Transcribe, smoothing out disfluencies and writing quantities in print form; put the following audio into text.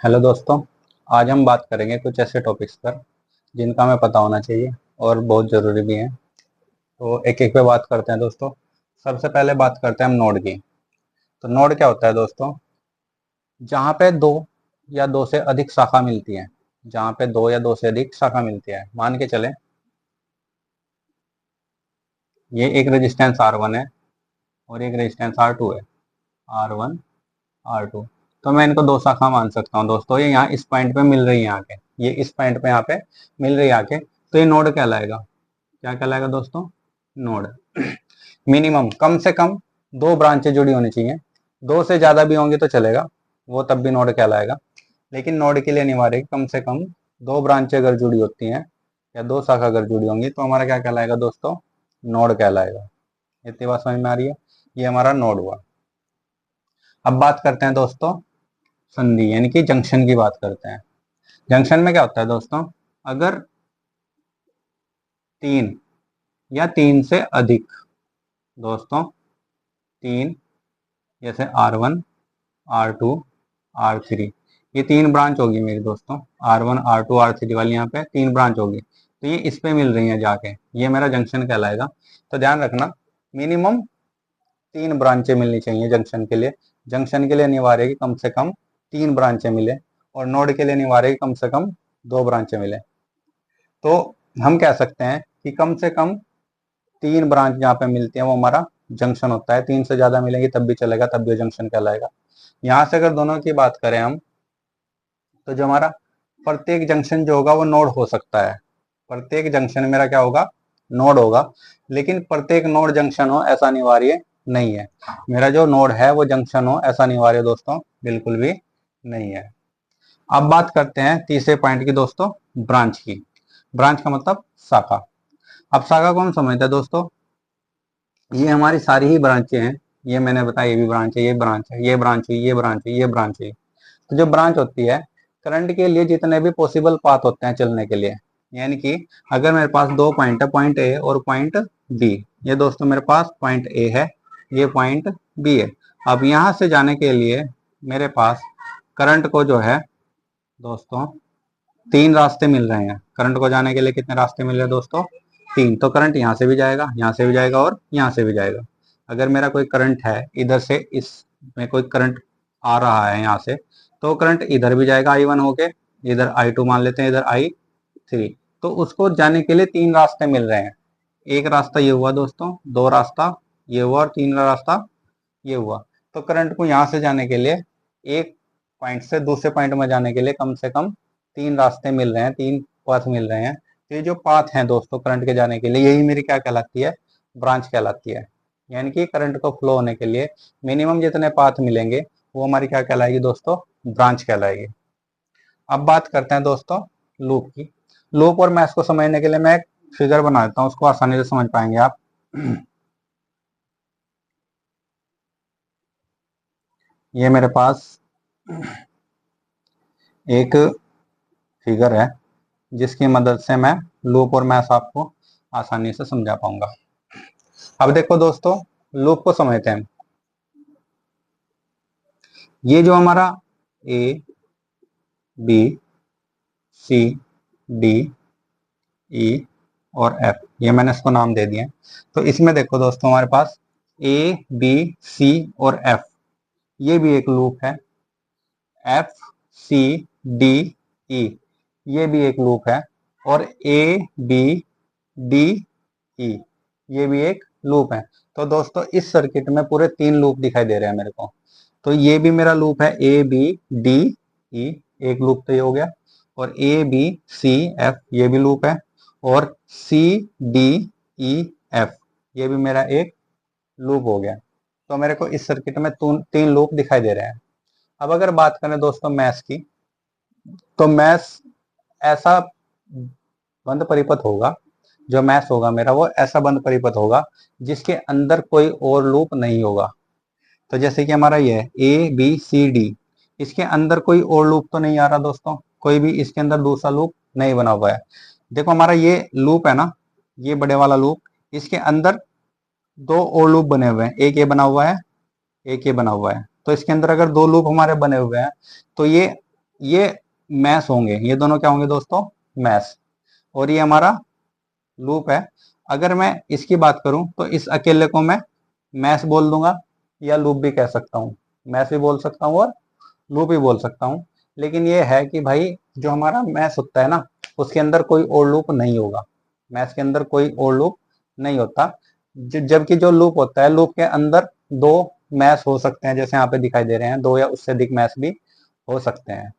Hello दोस्तों। आज हम बात करेंगे कुछ ऐसे टॉपिक्स पर जिनका हमें पता होना चाहिए और बहुत ज़रूरी भी है। तो एक एक पे बात करते हैं दोस्तों। सबसे पहले बात करते हैं हम नोड की। तो नोड क्या होता है दोस्तों? जहाँ पे दो या दो से अधिक शाखा मिलती है। जहाँ पे दो या दो से अधिक शाखा मिलती है, मान के चले ये एक रेजिस्टेंस R1 है और एक रेजिस्टेंस R2 है। R1 R2। तो मैं इनको दो शाखा मान सकता हूँ दोस्तों। ये यहाँ इस पॉइंट पे मिल रही है आके, ये इस पॉइंट पे यहाँ पे मिल रही है आके, तो ये नोड कहलाएगा। क्या कहलाएगा दोस्तों? नोड। मिनिमम कम से कम दो ब्रांचें जुड़ी होनी चाहिए। दो से ज्यादा भी होंगे तो चलेगा, वो तब भी नोड कहलाएगा। लेकिन नोड के लिए अनिवार्य है कि कम से कम दो ब्रांचें अगर जुड़ी होती हैं या दो शाखा अगर जुड़ी होंगी तो हमारा क्या कहलाएगा दोस्तों? नोड कहलाएगा। इतनी बात समझ में आ रही है? ये हमारा नोड हुआ। अब बात करते हैं दोस्तों संधि यानी कि जंक्शन की बात करते हैं। जंक्शन में क्या होता है दोस्तों? अगर तीन या तीन से अधिक दोस्तों, तीन जैसे R1 R2 R3, ये तीन ब्रांच होगी मेरी दोस्तों। R1 R2 R3 वाली यहाँ पे तीन ब्रांच होगी, तो ये इस पे मिल रही है जाके, ये मेरा जंक्शन कहलाएगा। तो ध्यान रखना, मिनिमम तीन ब्रांचें मिलनी चाहिए जंक्शन के लिए। जंक्शन के लिए अनिवार्य है कि कम से कम तीन ब्रांचें मिले, और नोड के लिए अनिवार्य है कि कम से कम दो ब्रांचें मिले। तो हम कह सकते हैं कि कम से कम तीन ब्रांच जहाँ पे मिलती है वो हमारा जंक्शन होता है। तीन से ज्यादा मिलेंगे तब भी चलेगा, तब भी जंक्शन कहलाएगा। यहाँ से अगर दोनों की बात करें हम, तो जो हमारा प्रत्येक जंक्शन जो होगा वो नोड हो सकता है। प्रत्येक जंक्शन मेरा क्या होगा? नोड होगा। लेकिन प्रत्येक नोड जंक्शन हो ऐसा अनिवार्य नहीं है। मेरा जो नोड है वो जंक्शन हो ऐसा अनिवार्य दोस्तों बिल्कुल भी नहीं है। अब बात करते हैं तीसरे पॉइंट की दोस्तों, ब्रांच की। ब्रांच का मतलब शाखा। अब शाखा को हम समझते हैं दोस्तों, ये हमारी सारी ही ब्रांचें हैं। ये मैंने बताया, ये भी ब्रांच है, ये ब्रांच है, ये ब्रांच हुई, ये ब्रांच हुई, ये ब्रांच हुई। तो जो ब्रांच होती है, करंट के लिए जितने भी पॉसिबल पाथ होते हैं चलने के लिए, यानी कि अगर मेरे पास दो पॉइंट है, पॉइंट ए और पॉइंट बी। ये दोस्तों मेरे पास पॉइंट ए है, ये पॉइंट बी है। अब यहाँ से जाने के लिए मेरे पास करंट को जो है दोस्तों तीन रास्ते मिल रहे हैं। करंट को जाने के लिए कितने रास्ते मिल रहे हैं दोस्तों? तीन। तो करंट यहाँ से भी जाएगा, यहाँ से भी जाएगा और यहाँ से भी जाएगा। अगर मेरा कोई करंट है इधर से, इस में कोई करंट आ रहा है यहाँ से, तो करंट इधर भी जाएगा I1 होके, इधर I2 मान लेते हैं, इधर I3। तो उसको जाने के लिए तीन रास्ते मिल रहे हैं। एक रास्ता ये हुआ दोस्तों, दो रास्ता ये हुआ और तीन रास्ता ये हुआ। तो करंट को यहाँ से जाने के लिए, एक पॉइंट से दूसरे पॉइंट में जाने के लिए कम से कम तीन रास्ते मिल रहे हैं, तीन पाथ मिल रहे हैं। तो ये जो पाथ हैं दोस्तों करंट के जाने के लिए, यही मेरी क्या कहलाती है? ब्रांच कहलाती है। यानी कि करंट को फ्लो होने के लिए मिनिमम जितने पाथ मिलेंगे वो हमारी क्या कहलाएगी दोस्तों? ब्रांच कहलाएगी। अब बात करते हैं दोस्तों लूप की। लूप और मैश को समझने के लिए मैं एक फिगर बना देता हूँ, उसको आसानी से समझ पाएंगे आप। ये मेरे पास एक फिगर है जिसकी मदद से मैं लूप और मैश आपको आसानी से समझा पाऊंगा। अब देखो दोस्तों, लूप को समझते हैं। ये जो हमारा A B C D E और एफ, ये मैंने इसको नाम दे दिए। तो इसमें देखो दोस्तों, हमारे पास ए बी सी और एफ, ये भी एक लूप है। एफ सी डी ई, ये भी एक लूप है। और ए बी डी ई, ये भी एक लूप है। तो दोस्तों इस सर्किट में पूरे तीन लूप दिखाई दे रहे हैं मेरे को। तो ये भी मेरा लूप है, ए बी डी ई, एक लूप तो ये हो गया। और ए बी सी एफ, ये भी लूप है। और सी डी ई एफ, ये भी मेरा एक लूप हो गया। तो मेरे को इस सर्किट में तीन लूप दिखाई दे रहे हैं। अब अगर बात करें दोस्तों मैश की, तो मैश ऐसा बंद परिपथ होगा, जो मैश होगा मेरा वो ऐसा बंद परिपथ होगा जिसके अंदर कोई और लूप नहीं होगा। तो जैसे कि हमारा ये है ए बी सी डी, इसके अंदर कोई और लूप तो नहीं आ रहा दोस्तों, कोई भी इसके अंदर दूसरा लूप नहीं बना हुआ है। देखो हमारा ये लूप है ना, ये बड़े वाला लूप, इसके अंदर दो और लूप बने हुए हैं, एक ये बना हुआ है, एक ये बना हुआ है। तो इसके अंदर अगर दो लूप हमारे बने हुए हैं, तो ये ये मैश होंगे, ये दोनों क्या होंगे दोस्तों, मैश। और ये हमारा लूप है। अगर मैं इसकी बात करूं तो इस अकेले को मैं मैश बोल दूंगा या लूप भी कह सकता हूँ। मैश भी बोल सकता हूँ और लूप भी बोल सकता हूँ। लेकिन ये है कि भाई जो हमारा मैश होता है ना, उसके अंदर कोई और लूप नहीं होगा। मैश के अंदर कोई और लूप नहीं होता। जबकि जो लूप होता है, लूप के अंदर दो मैश हो सकते हैं, जैसे यहाँ पे दिखाई दे रहे हैं, दो या उससे अधिक मैश भी हो सकते हैं।